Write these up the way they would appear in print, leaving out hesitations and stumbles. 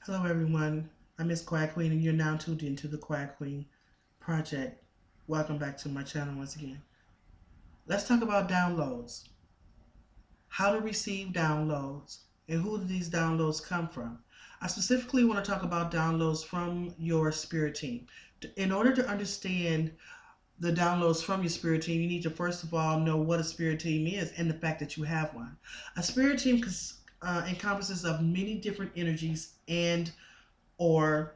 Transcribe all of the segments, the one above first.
Hello, everyone. I'm Miss Quiet Queen, and you're now tuned into the Quiet Queen Project. Welcome back to my channel once again. Let's talk about downloads, how to receive downloads, and who do these downloads come from. I specifically want to talk about downloads from your spirit team. In order to understand the downloads from your spirit team, you need to first of all know what a spirit team is and the fact that you have one. A spirit team encompasses of many different energies and or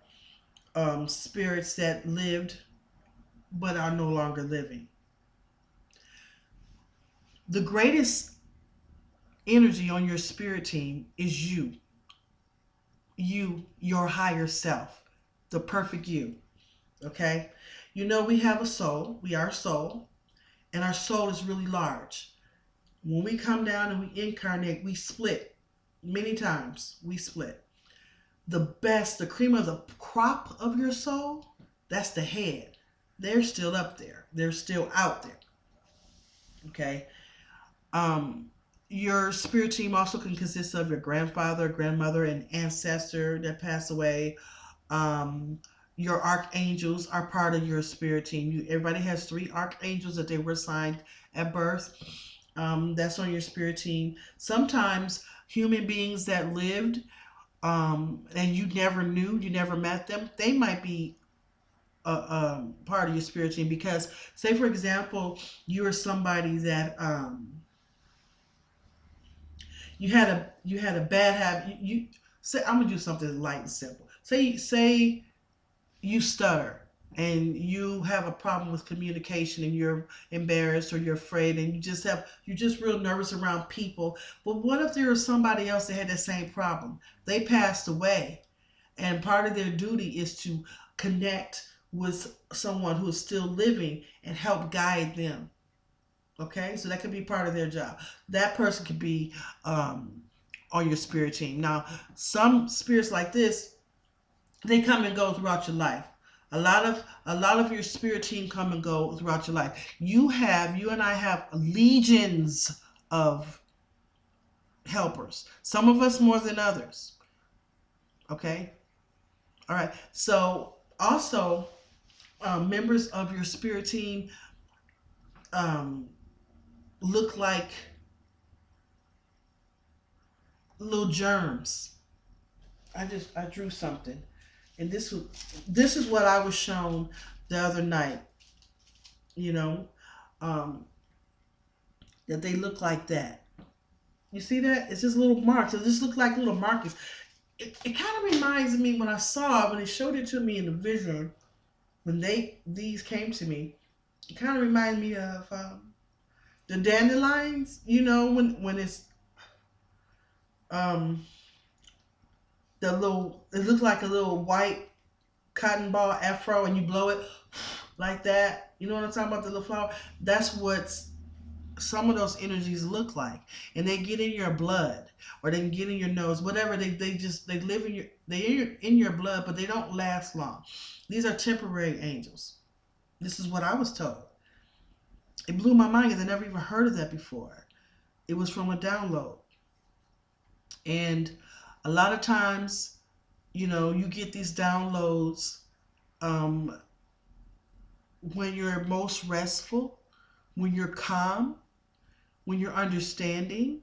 spirits that lived but are no longer living. The greatest energy on your spirit team is your higher self, the perfect you. Okay? You know, we have a soul, we are a soul, and our soul is really large. When we come down and we incarnate, we split many times. We split. The cream of the crop of your soul, that's the head. They're still up there. They're still out there. Okay. Your spirit team also can consist of your grandfather, grandmother, and ancestor that passed away. Your archangels are part of your spirit team. Everybody has three archangels that they were assigned at birth. That's on your spirit team. Sometimes human beings that lived and you never knew, you never met them, they might be part of your spirit team because, say for example, you are somebody that you had a bad habit. You say, I'm gonna do something light and simple. Say you stutter and you have a problem with communication and you're embarrassed or you're afraid and you're just real nervous around people. But what if there was somebody else that had that same problem? They passed away, and part of their duty is to connect with someone who is still living and help guide them. Okay, so that could be part of their job. That person could be on your spirit team. Now, some spirits like this, they come and go throughout your life. A lot of your spirit team come and go throughout your life. You and I have legions of helpers. Some of us more than others. Okay, all right. So also, members of your spirit team um, look like little germs. I drew something, and this is what I was shown the other night. You know, um, that they look like that. You see that? It's just little marks. It just look like little markers. It kind of reminds me when I saw it, when they showed it to me in the vision, when these came to me. It kind of reminds me of the dandelions. You know, when it's um it looks like a little white cotton ball afro and you blow it like that. You know what I'm talking about? The little flower. That's what some of those energies look like, and they get in your blood or they can get in your nose, whatever. They live in your blood, but they don't last long. These are temporary angels. This is what I was told. It blew my mind because I never even heard of that before. It was from a download. And a lot of times, you get these downloads um, when you're most restful, when you're calm, when you're understanding,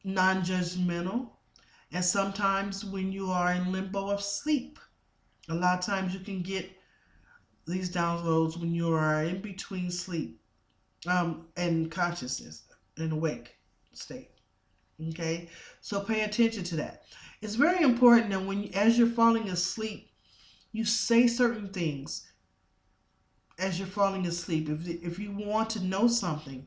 non-judgmental, and sometimes when you are in limbo of sleep. A lot of times you can get these downloads when you are in between sleep and consciousness, in awake state. Okay, so pay attention to that. It's very important that as you're falling asleep, you say certain things as you're falling asleep. If you want to know something,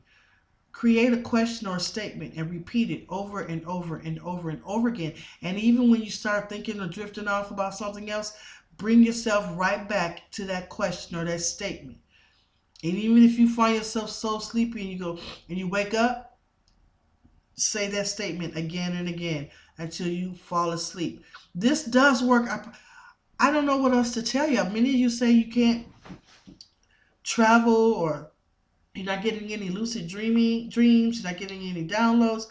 create a question or a statement and repeat it over and over and over and over again. And even when you start thinking or drifting off about something else, bring yourself right back to that question or that statement. And even if you find yourself so sleepy and you go and you wake up, say that statement again and again until you fall asleep. This does work. I don't know what else to tell you. Many of you say you can't travel, or you're not getting any lucid dreams, you're not getting any downloads.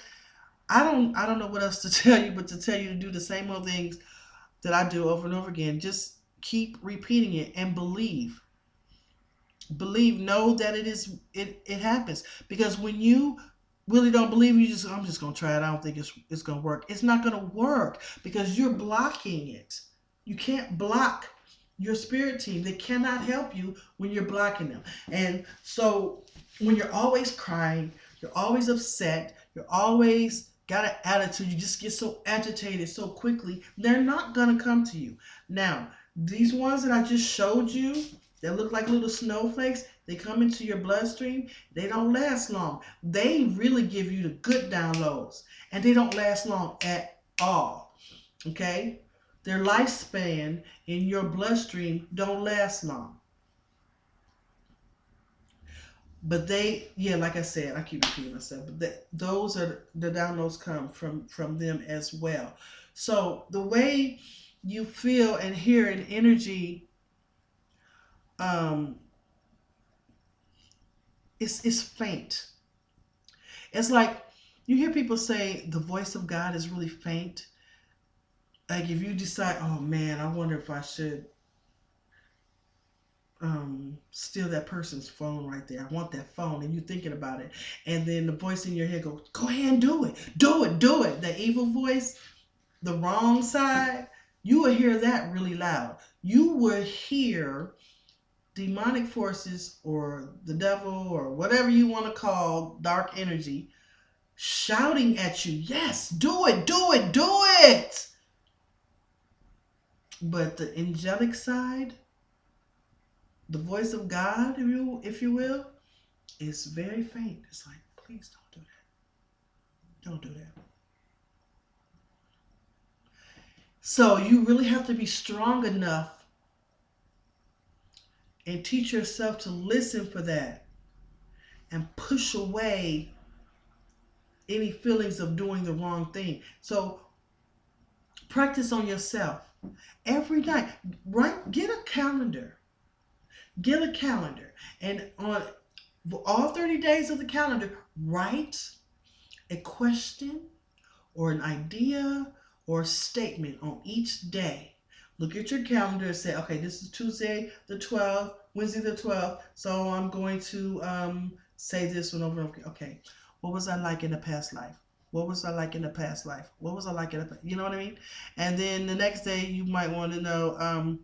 I don't know what else to tell you but to tell you to do the same old things that I do over and over again. Just keep repeating it and believe. Believe, know that it happens. Because when you really don't believe, I'm just gonna try it. I don't think it's gonna work. It's not gonna work because you're blocking it. You can't block your spirit team. They cannot help you when you're blocking them. And so when you're always crying, you're always upset, you're always got an attitude, you just get so agitated so quickly, they're not gonna come to you. Now, these ones that I just showed you that look like little snowflakes, they come into your bloodstream, they don't last long. They really give you the good downloads, and they don't last long at all. Okay? Their lifespan in your bloodstream don't last long. But they, yeah, like I said, I keep repeating myself, but those are the downloads come from them as well. So the way you feel and hear an energy, it's faint. It's like you hear people say the voice of God is really faint. Like if you decide, oh man, I wonder if I should steal that person's phone right there. I want that phone, and you're thinking about it, and then the voice in your head goes, "Go ahead and do it, do it, do it." The evil voice, the wrong side, you will hear that really loud. You will hear demonic forces or the devil or whatever you want to call dark energy shouting at you, "Yes, do it, do it, do it." But the angelic side, the voice of God, if you will, is very faint. It's like, please don't do that. Don't do that. So you really have to be strong enough and teach yourself to listen for that and push away any feelings of doing the wrong thing. So practice on yourself every night. Get a calendar. Get a calendar, and on all 30 days of the calendar, write a question or an idea or a statement on each day. Look at your calendar and say, okay, this is Tuesday the 12th, Wednesday the 12th, so I'm going to say this one over and over. Okay, what was I like in the past life? What was I like in the past life? What was I like in the past? You know what I mean? And then the next day you might want to know,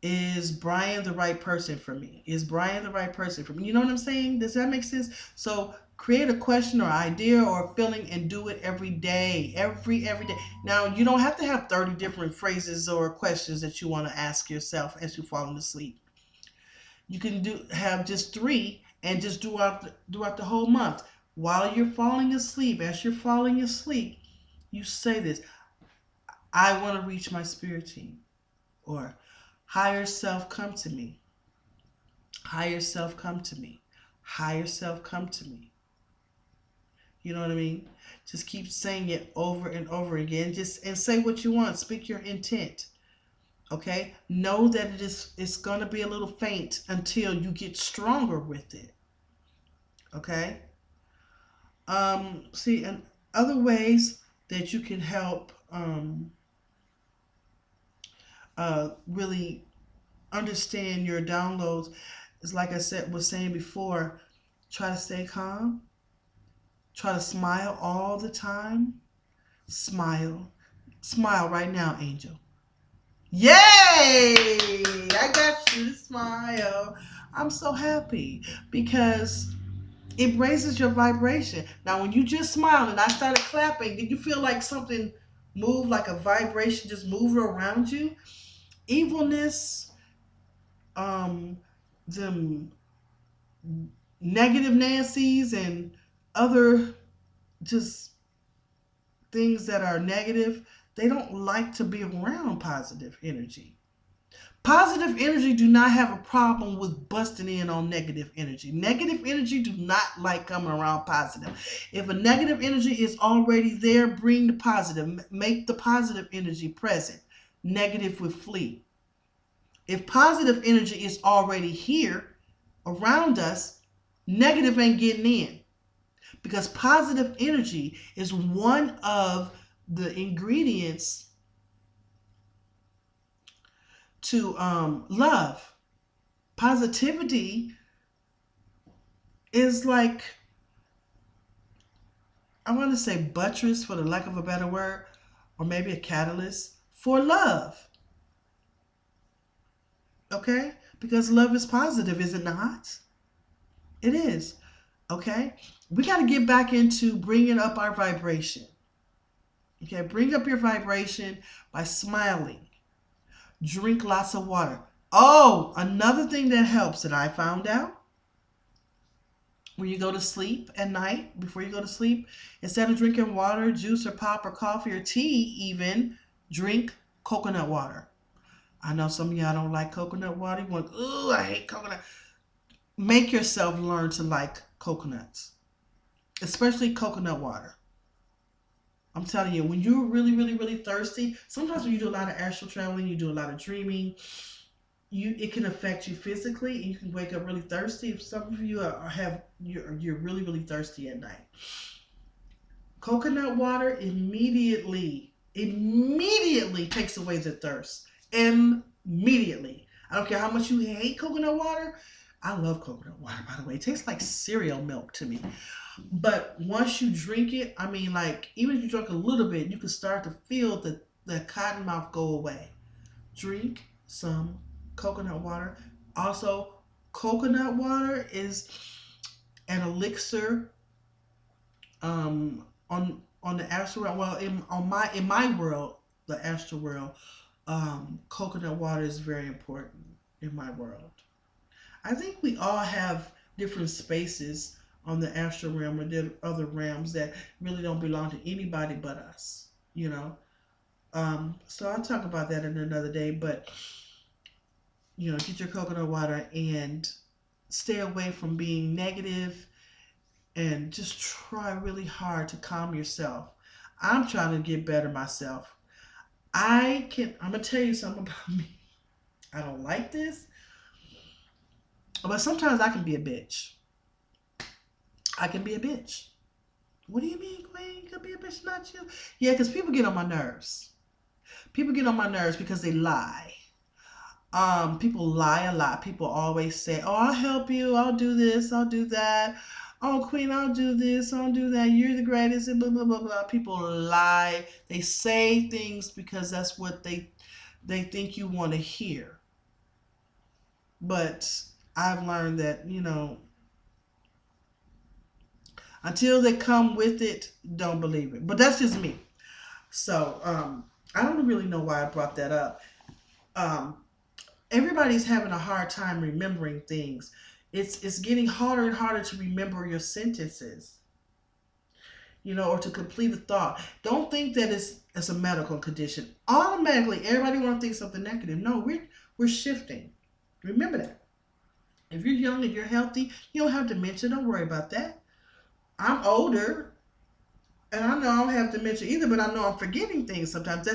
is Brian the right person for me? Is Brian the right person for me? You know what I'm saying? Does that make sense? So create a question or idea or a feeling and do it every day. Every day. Now, you don't have to have 30 different phrases or questions that you want to ask yourself as you fall asleep. You can have just 3 and just throughout the whole month. While you're falling asleep, as you're falling asleep, you say this: I want to reach my spirit team. Or higher self, come to me. Higher self, come to me. Higher self, come to me. You know what I mean? Just keep saying it over and over again. And say what you want. Speak your intent. Okay? Know that it's going to be a little faint until you get stronger with it. Okay? See, and other ways that you can help really understand your downloads is, like I was saying before, try to stay calm. Try to smile all the time. Smile. Smile right now, Angel. Yay! I got you to smile. I'm so happy because it raises your vibration. Now, when you just smiled and I started clapping, did you feel like something moved, like a vibration just moved around you? Evilness, them negative Nancy's and other just things that are negative, they don't like to be around positive energy. Positive energy do not have a problem with busting in on negative energy. Negative energy do not like coming around positive. If a negative energy is already there, bring the positive. Make the positive energy present. Negative will flee. If positive energy is already here around us, negative ain't getting in. Because positive energy is one of the ingredients to love. Positivity is like, I want to say buttress for the lack of a better word, or maybe a catalyst for love. Okay? Because love is positive, is it not? It is. Okay? We got to get back into bringing up our vibration. Okay? Bring up your vibration by smiling. Drink lots of water. Oh, another thing that helps that I found out, when you go to sleep at night, before you go to sleep, instead of drinking water, juice, or pop, or coffee, or tea even, drink coconut water. I know some of y'all don't like coconut water. You want, ooh, I hate coconut. Make yourself learn to like coconuts, especially coconut water. I'm telling you, when you're really, really, really thirsty, sometimes when you do a lot of astral traveling, you do a lot of dreaming, it can affect you physically, and you can wake up really thirsty. If some of you you're really, really thirsty at night, coconut water immediately takes away the thirst. Immediately. I don't care how much you hate coconut water. I love coconut water, by the way. It tastes like cereal milk to me. But once you drink it, I mean, like, even if you drink a little bit, you can start to feel the cotton mouth go away. Drink some coconut water. Also, coconut water is an elixir on the astral world. Well, in my world, the astral world, coconut water is very important in my world. I think we all have different spaces on the astral realm or other realms that really don't belong to anybody but us, you know. So I'll talk about that in another day, but get your coconut water and stay away from being negative, and just try really hard to calm yourself. I'm trying to get better myself. I'm gonna tell you something about me. I don't like this, but sometimes I can be a bitch. I can be a bitch. What do you mean, Queen? You could be a bitch, not you? Yeah, because people get on my nerves. People get on my nerves because they lie. People lie a lot. People always say, "Oh, I'll help you. I'll do this. I'll do that. Oh, Queen, I'll do this. I'll do that. You're the greatest." And blah blah blah blah. People lie. They say things because that's what they think you want to hear. But I've learned that until they come with it, don't believe it. But that's just me. So I don't really know why I brought that up. Everybody's having a hard time remembering things. It's getting harder and harder to remember your sentences, or to complete a thought. Don't think that it's a medical condition. Automatically, everybody want to think something negative. No, we're shifting. Remember that. If you're young and you're healthy, you don't have dementia. Don't worry about that. I'm older, and I know I don't have dementia either, but I know I'm forgetting things sometimes.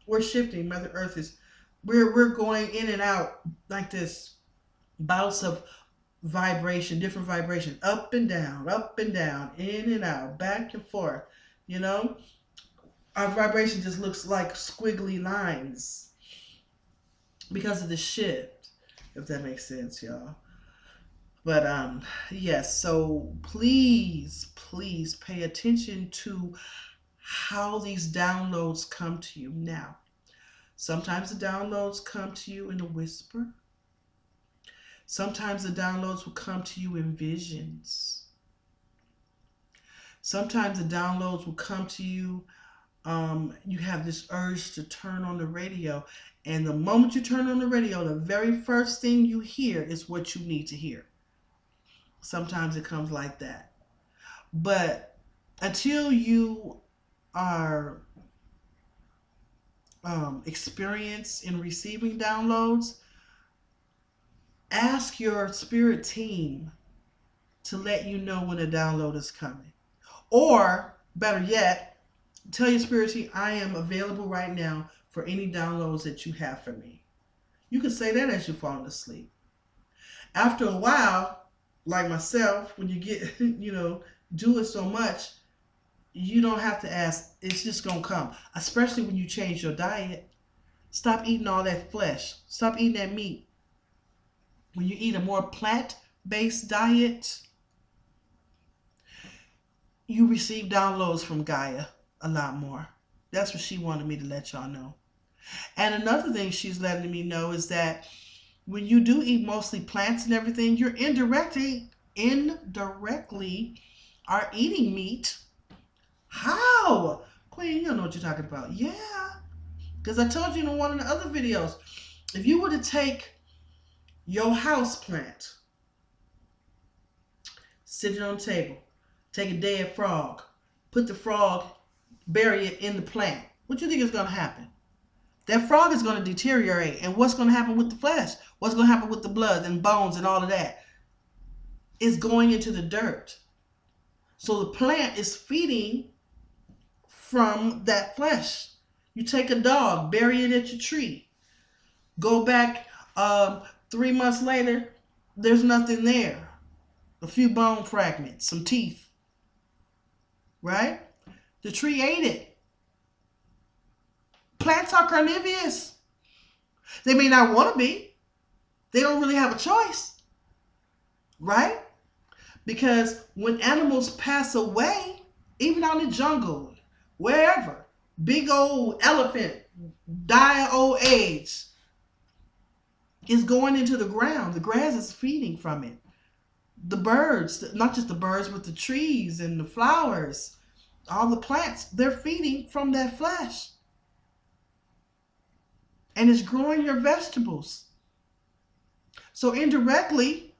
We're shifting. Mother Earth is, we're going in and out like this, bouts of vibration, different vibration, up and down, in and out, back and forth. Our vibration just looks like squiggly lines because of the shift, if that makes sense, y'all. But yes, so please pay attention to how these downloads come to you. Now, sometimes the downloads come to you in a whisper. Sometimes the downloads will come to you in visions. Sometimes the downloads will come to you. You have this urge to turn on the radio. And the moment you turn on the radio, the very first thing you hear is what you need to hear. Sometimes it comes like that. But until you are experienced in receiving downloads, ask your spirit team to let you know when a download is coming. Or, better yet, tell your spirit team, I am available right now for any downloads that you have for me. You can say that as you're falling asleep. After a while, like myself, when you get, do it so much, you don't have to ask. It's just going to come. Especially when you change your diet. Stop eating all that flesh. Stop eating that meat. When you eat a more plant-based diet, you receive downloads from Gaia a lot more. That's what she wanted me to let y'all know. And another thing she's letting me know is that when you do eat mostly plants and everything, you're indirectly are eating meat. How? Queen, you don't know what you're talking about. Yeah. Because I told you in one of the other videos, if you were to take your house plant, sit it on the table, take a dead frog, put the frog, bury it in the plant, what do you think is going to happen? That frog is going to deteriorate. And what's going to happen with the flesh? What's going to happen with the blood and bones and all of that? It's going into the dirt. So the plant is feeding from that flesh. You take a dog, bury it at your tree. Go back 3 months later, there's nothing there. A few bone fragments, some teeth. Right? The tree ate it. Plants are carnivorous. They may not want to be. They don't really have a choice. Right? Because when animals pass away, even out in the jungle, wherever, big old elephant die of old age, is going into the ground. The grass is feeding from it. The birds, not just the birds, but the trees and the flowers, all the plants, they're feeding from that flesh. And it's growing your vegetables. So indirectly,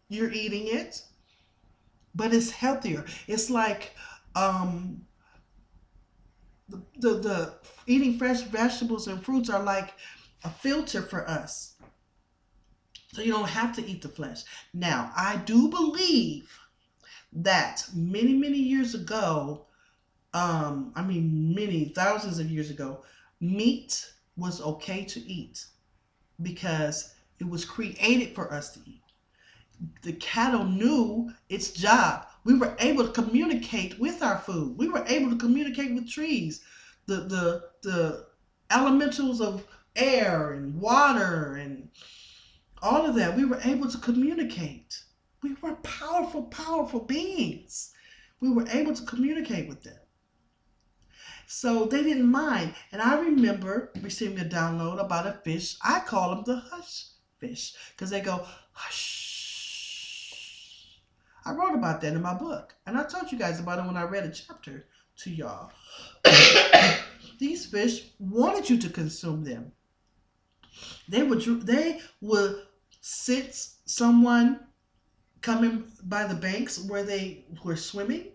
you're eating it, but it's healthier. It's like the eating fresh vegetables and fruits are like a filter for us. So you don't have to eat the flesh. Now, I do believe that many, many years ago, many thousands of years ago, meat was okay to eat because it was created for us to eat. The cattle knew its job. We were able to communicate with our food. We were able to communicate with trees. The elementals of air and water and all of that, we were able to communicate. We were powerful, powerful beings. We were able to communicate with them. So they didn't mind. And I remember receiving a download about a fish. I call them the hush fish because they go hush. I wrote about that in my book. And I told you guys about it when I read a chapter to y'all. These fish wanted you to consume them. They would sense someone coming by the banks where they were swimming,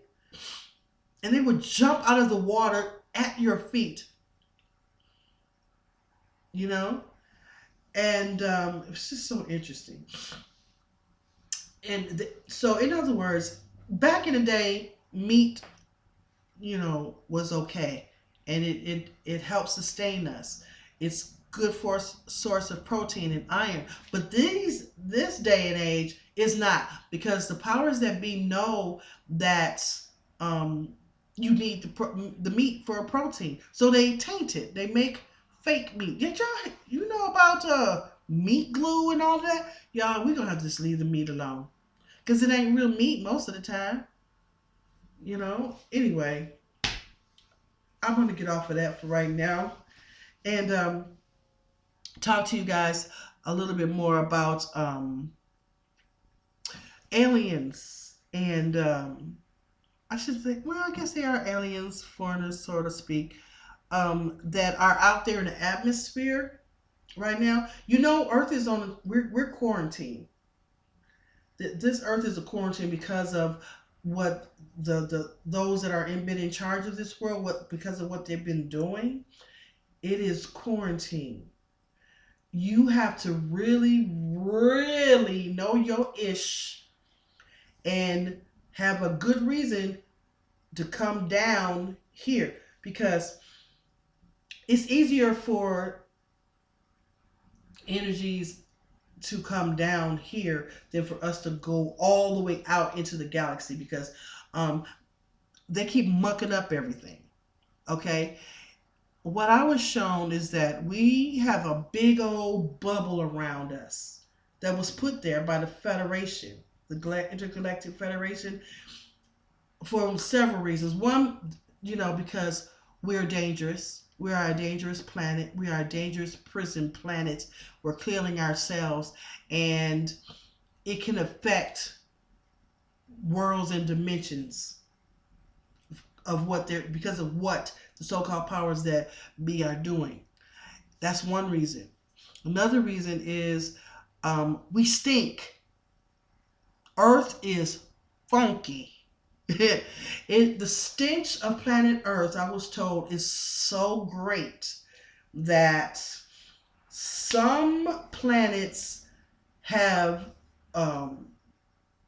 and they would jump out of the water at your feet. You know? And it was just so interesting. And so, in other words, back in the day, meat, was okay. And it helps sustain us. It's good for a source of protein and iron. But this day and age is not, because the powers that be know that you need the meat for a protein. So they taint it. They make fake meat. Did y'all, about meat glue and all that? Y'all, we're going to have to just leave the meat alone. Because it ain't real meat most of the time. Anyway, I'm going to get off of that for right now. And talk to you guys a little bit more about aliens. And I should say, well, I guess they are aliens, foreigners, so to speak, that are out there in the atmosphere right now. Earth is we're quarantined. This Earth is a quarantine because of what those that are been in charge of this world, because of what they've been doing. It is quarantine. You have to really, really know your ish and have a good reason to come down here, because it's easier for energies to come down here than for us to go all the way out into the galaxy, because they keep mucking up everything. Okay? what I was shown is that we have a big old bubble around us that was put there by the Federation, the Intergalactic Federation, for several reasons. One, because we're dangerous. We are a dangerous planet. We are a dangerous prison planet. We're killing ourselves, and it can affect worlds and dimensions of what they're because of what the so-called powers that be are doing. That's one reason. Another reason is we stink. Earth is funky. The stench of planet Earth, I was told, is so great that some planets have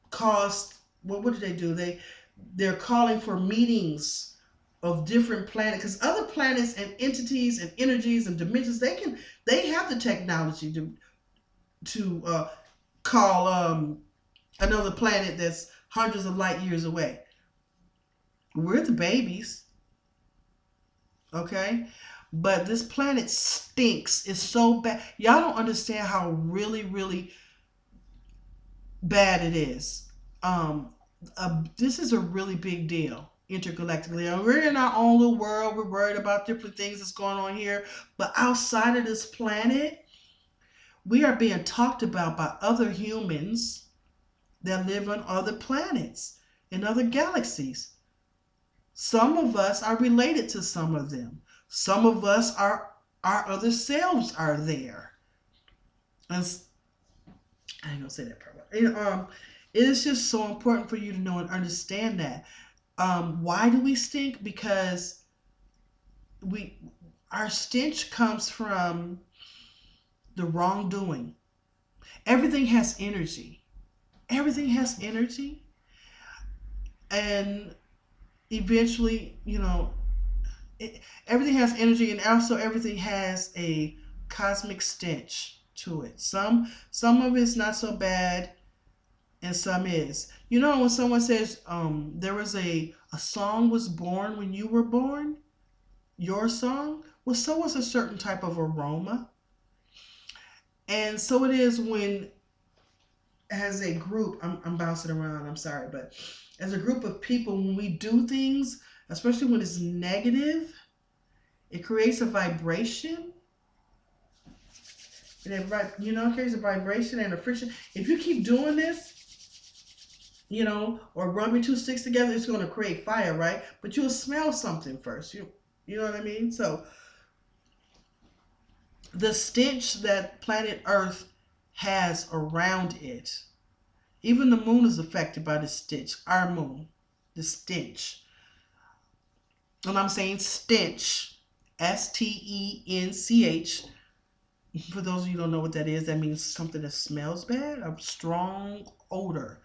caused. Well, what do they do? They're calling for meetings of different planets, because other planets and entities and energies and dimensions, they have the technology to call another planet that's hundreds of light years away. We're the babies, okay? But this planet stinks. It's so bad. Y'all don't understand how really, really bad it is. This is a really big deal intergalactically. And we're in our own little world. We're worried about different things that's going on here. But outside of this planet, we are being talked about by other humans that live on other planets in other galaxies. Some of us are related to some of them. Some of us are our other selves are there. And I ain't gonna say that part. It is just so important for you to know and understand that. Why do we stink? Because our stench comes from the wrongdoing. Everything has energy. Everything has energy, and eventually, everything has energy, and also everything has a cosmic stench to it. Some of it's not so bad, and some is. When someone says there was a song was born when you were born, your song, well, so was a certain type of aroma. And so it is when, as a group, I'm bouncing around, I'm sorry, but as a group of people, when we do things, especially when it's negative, it creates a vibration. And it creates a vibration and a friction. If you keep doing this, or rubbing two sticks together, it's going to create fire, right? But you'll smell something first. You know what I mean? So the stench that planet Earth has around it, even the moon is affected by the stench. Our moon, the stench. And I'm saying stench, Stench. For those of you who don't know what that is, that means something that smells bad, a strong odor.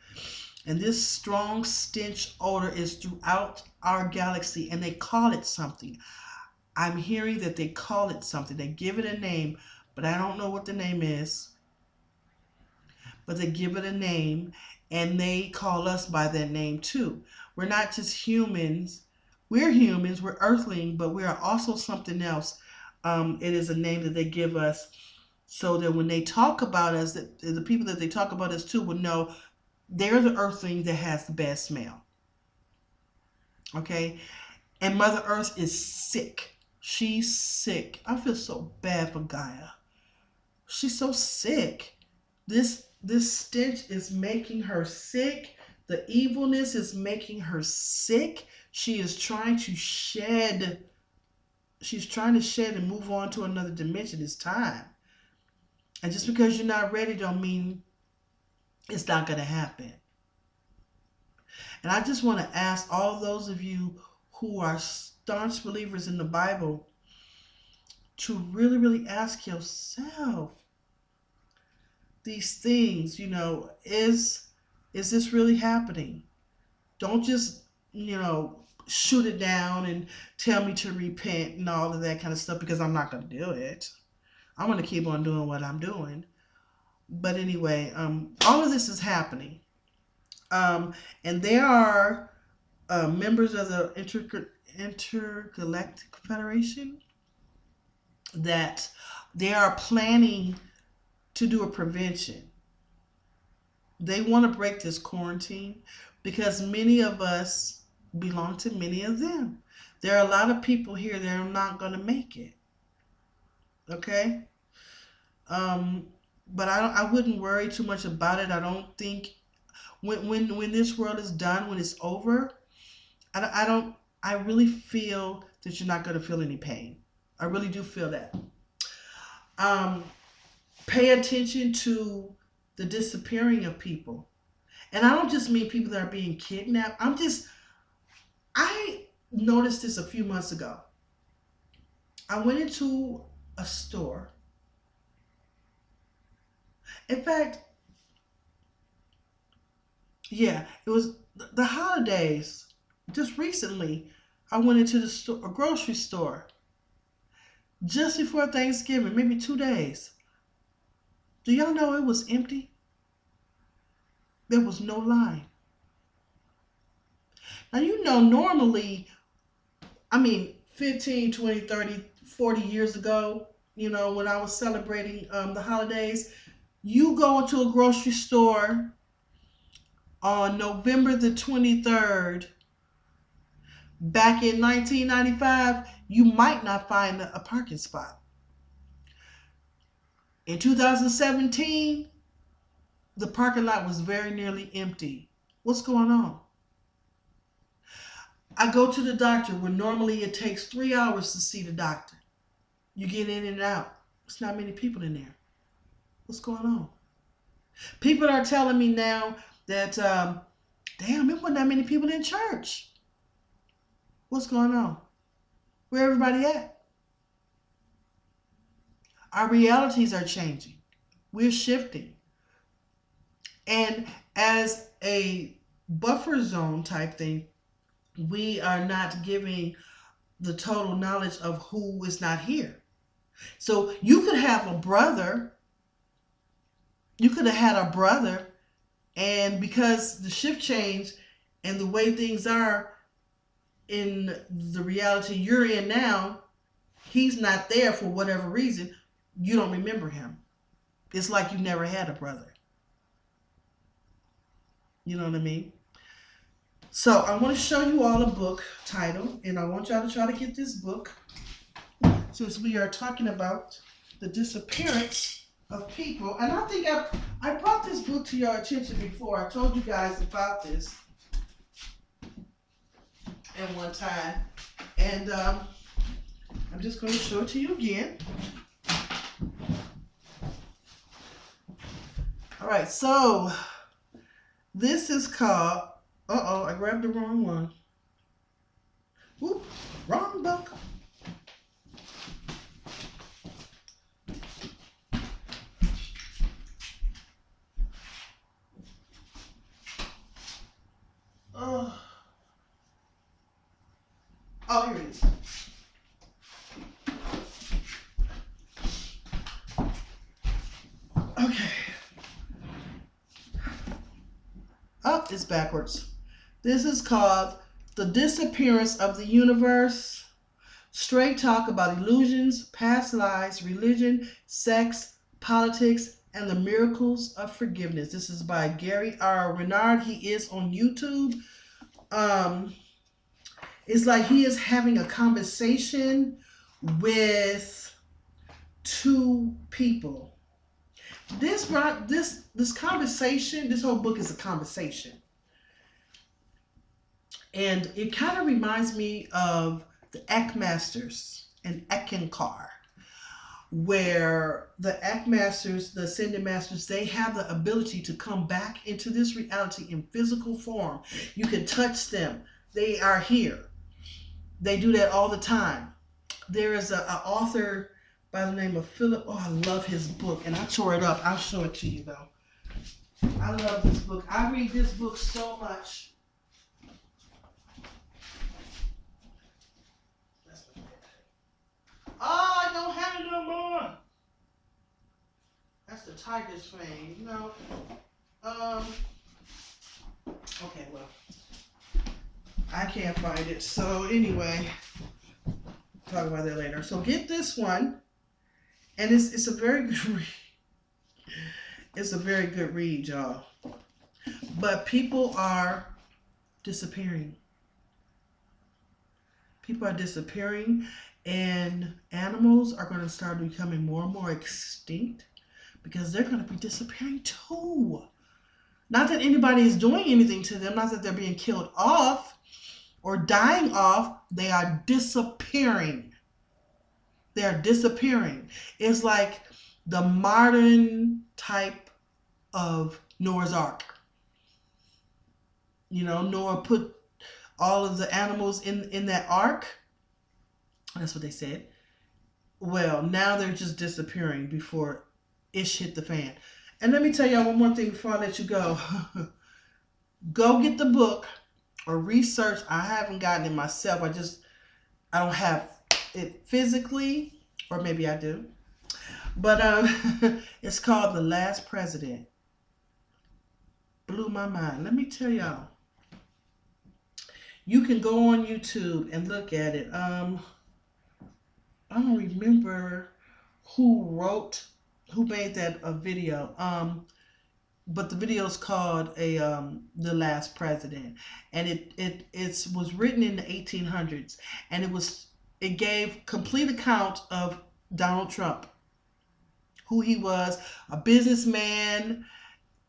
And this strong stench odor is throughout our galaxy, and they call it something. I'm hearing that they call it something. They give it a name, but I don't know what the name is. But they give it a name, and they call us by that name too. We're not just humans. We're humans, we're earthling, but we are also something else. It is a name that they give us so that when they talk about us, that the people that they talk about us to will know they're the earthling that has the bad smell. Okay? And Mother Earth is sick. She's sick. I feel so bad for Gaia. She's so sick. This stench is making her sick. The evilness is making her sick. She is trying to shed. She's trying to shed and move on to another dimension. It's time. And just because you're not ready don't mean it's not going to happen. And I just want to ask all those of you who are staunch believers in the Bible to really, really ask yourself these things, is this really happening? Don't just, shoot it down and tell me to repent and all of that kind of stuff, because I'm not going to do it. I'm going to keep on doing what I'm doing. But anyway, all of this is happening. And there are members of the Intergalactic Federation. that they are planning to do a prevention. They want to break this quarantine because many of us belong to many of them. There are a lot of people here that are not going to make it. Okay? Um, but I wouldn't worry too much about it. I don't think when this world is done, when it's over, I don't I really feel that you're not going to feel any pain. I really do feel that. Um, Pay attention to the disappearing of people. And I don't just mean people that are being kidnapped. I noticed this a few months ago. I went into a store. In fact, yeah, it was the holidays. Just recently, I went into the store, a grocery store, just before Thanksgiving, maybe 2 days. Do y'all know it was empty? There was no line. Now, normally, I mean, 15, 20, 30, 40 years ago, when I was celebrating the holidays, you go into a grocery store on November the 23rd, back in 1995, you might not find a parking spot. In 2017, the parking lot was very nearly empty. What's going on? I go to the doctor where normally it takes 3 hours to see the doctor. You get in and out. There's not many people in there. What's going on? People are telling me now that, damn, there wasn't that many people in church. What's going on? Where everybody at? Our realities are changing. We're shifting. And as a buffer zone type thing, we are not giving the total knowledge of who is not here. So you could have a brother, and because the shift changed and the way things are in the reality you're in now, he's not there for whatever reason. You don't remember him. It's like you never had a brother. You know what I mean? So I want to show you all a book title, and I want y'all to try to get this book, since we are talking about the disappearance of people. And I think I brought this book to your attention before. I told you guys about this at one time, and I'm just going to show it to you again. All right, so this is called, I grabbed the wrong one. Whoop, wrong book. Oh, here it is. Okay. Oh, it's backwards. This is called The Disappearance of the Universe. Straight talk about illusions, past lives, religion, sex, politics, and the miracles of forgiveness. This is by Gary R. Renard. He is on YouTube. It's like he is having a conversation with two people. This conversation, this whole book is a conversation. And it kind of reminds me of the Ackmasters and Eckankar, where the Ackmasters, the Ascended Masters, they have the ability to come back into this reality in physical form. You can touch them. They are here. They do that all the time. There is an author by the name of Philip. Oh, I love his book, and I tore it up. I'll show it to you, though. I love this book. I read this book so much. Oh, I don't have it no more. That's the Tiger's Fang, Okay, well, I can't find it. So anyway, talk about that later. So get this one. And it's a very good read. It's a very good read, y'all. But people are disappearing. People are disappearing, and animals are going to start becoming more and more extinct because they're going to be disappearing too. Not that anybody is doing anything to them, not that they're being killed off or dying off, they are disappearing. They are disappearing. It's like the modern type of Noah's Ark. You know, Noah put all of the animals in that ark. That's what they said. Well, now they're just disappearing before ish hit the fan. And let me tell y'all one more thing before I let you go. Go get the book or research. I haven't gotten it myself. I don't have it physically, or maybe I do. But it's called The Last President. Blew my mind. Let me tell y'all. You can go on YouTube and look at it. I don't remember who made that a video. But the video is called The Last President, and it was written in the 1800s, and it gave complete account of Donald Trump, who he was, a businessman,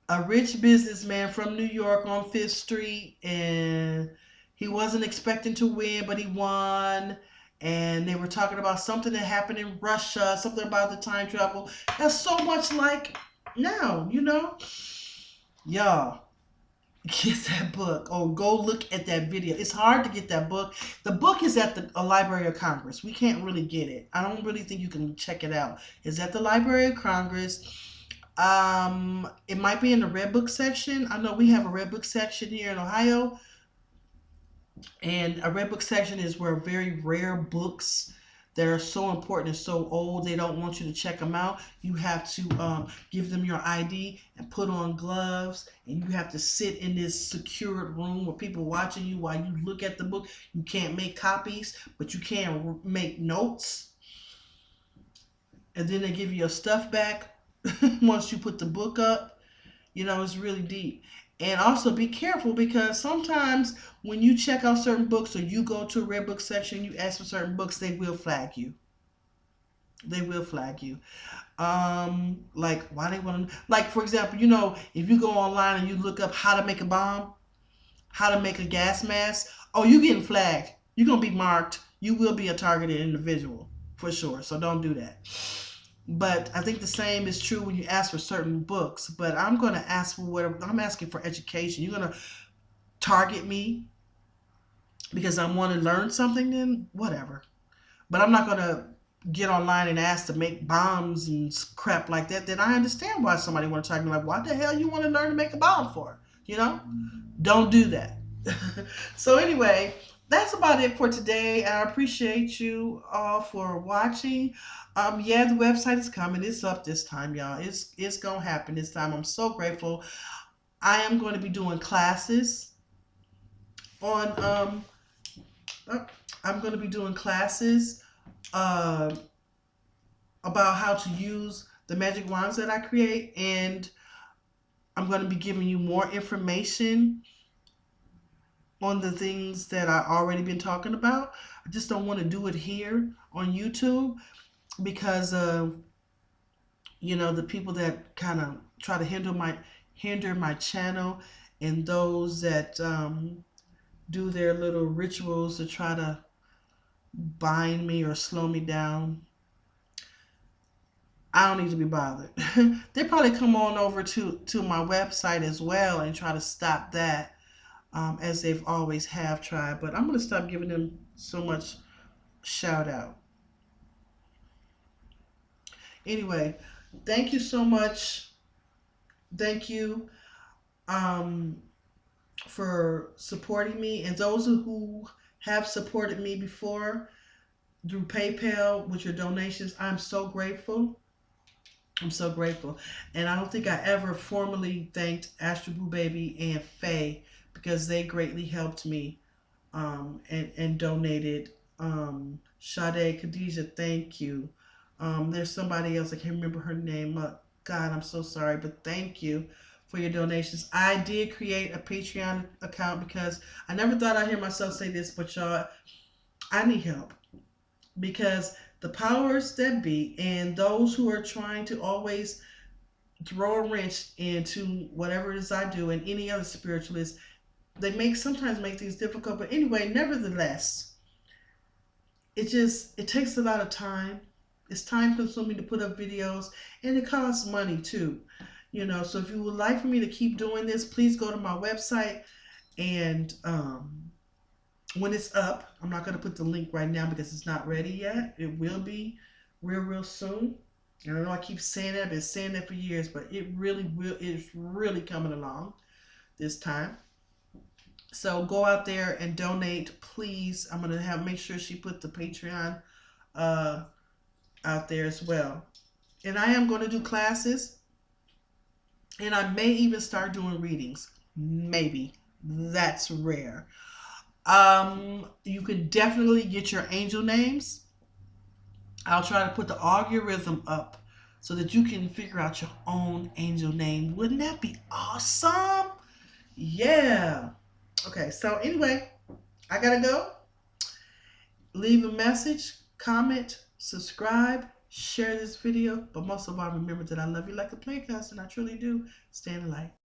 a rich businessman from New York on Fifth Street, and he wasn't expecting to win, but he won. And they were talking about something that happened in Russia, something about the time travel. That's so much like now, you know? Y'all, get that book or go look at that video. It's hard to get that book. The book is at the Library of Congress. We can't really get it. I don't really think you can check it out. It's at the Library of Congress. It might be in the Red Book section. I know we have a Red Book section here in Ohio. And a Red Book section is where very rare books that are so important and so old, they don't want you to check them out. You have to give them your ID and put on gloves, and you have to sit in this secured room with people watching you while you look at the book. You can't make copies, but you can make notes. And then they give you your stuff back once you put the book up. You know, it's really deep. And also be careful, because sometimes when you check out certain books or you go to a Red Book section, you ask for certain books, they will flag you. They will flag you. Like, why they want to, like, for example, you know, if you go online and you look up how to make a bomb, how to make a gas mask, oh, you getting flagged. You're going to be marked. You will be a targeted individual for sure. So don't do that. But I think the same is true when you ask for certain books. But I'm going to ask for whatever. I'm asking for education. You're going to target me because I want to learn something, then whatever. But I'm not going to get online and ask to make bombs and crap like that. Then I understand why somebody want to target me. Like, what the hell you want to learn to make a bomb for? You know? Don't do that. So anyway, that's about it for today. I appreciate you all for watching. Yeah, the website is coming. It's up this time, y'all. It's gonna happen this time. I'm so grateful. I am going to be doing classes on I'm going to be doing classes about how to use the magic wands that I create, and I'm going to be giving you more information on the things that I've already been talking about. I just don't want to do it here on YouTube because you know, the people that kind of try to hinder my channel, and those that do their little rituals to try to bind me or slow me down. I don't need to be bothered. They probably come on over to my website as well and try to stop that, as they've always have tried. But I'm going to stop giving them so much shout out. Anyway, thank you so much. Thank you for supporting me, and those who have supported me before through PayPal with your donations. I'm so grateful. I'm so grateful. And I don't think I ever formally thanked Astro Boo Baby and Faye, because they greatly helped me and donated. Sade, Khadijah, thank you. There's somebody else, I can't remember her name. God, I'm so sorry, but thank you for your donations. I did create a Patreon account because I never thought I'd hear myself say this, but y'all, I need help because the powers that be and those who are trying to always throw a wrench into whatever it is I do and any other spiritualist, they sometimes make things difficult. But anyway, nevertheless, it takes a lot of time. It's time consuming to put up videos, and it costs money too. So if you would like for me to keep doing this, please go to my website, and when it's up, I'm not going to put the link right now because it's not ready yet. It will be real soon. And I know I keep saying that. I've been saying that for years, but it really will. It's really coming along this time. So go out there and donate, please. I'm gonna make sure she put the Patreon out there as well. And I am going to do classes, and I may even start doing readings. Maybe. That's rare. You can definitely get your angel names. I'll try to put the algorithm up so that you can figure out your own angel name. Wouldn't that be awesome? Yeah. Okay, so anyway, I gotta go. Leave a message, comment, subscribe, share this video, but most of all, remember that I love you like a playhouse, and I truly do. Stay in the light.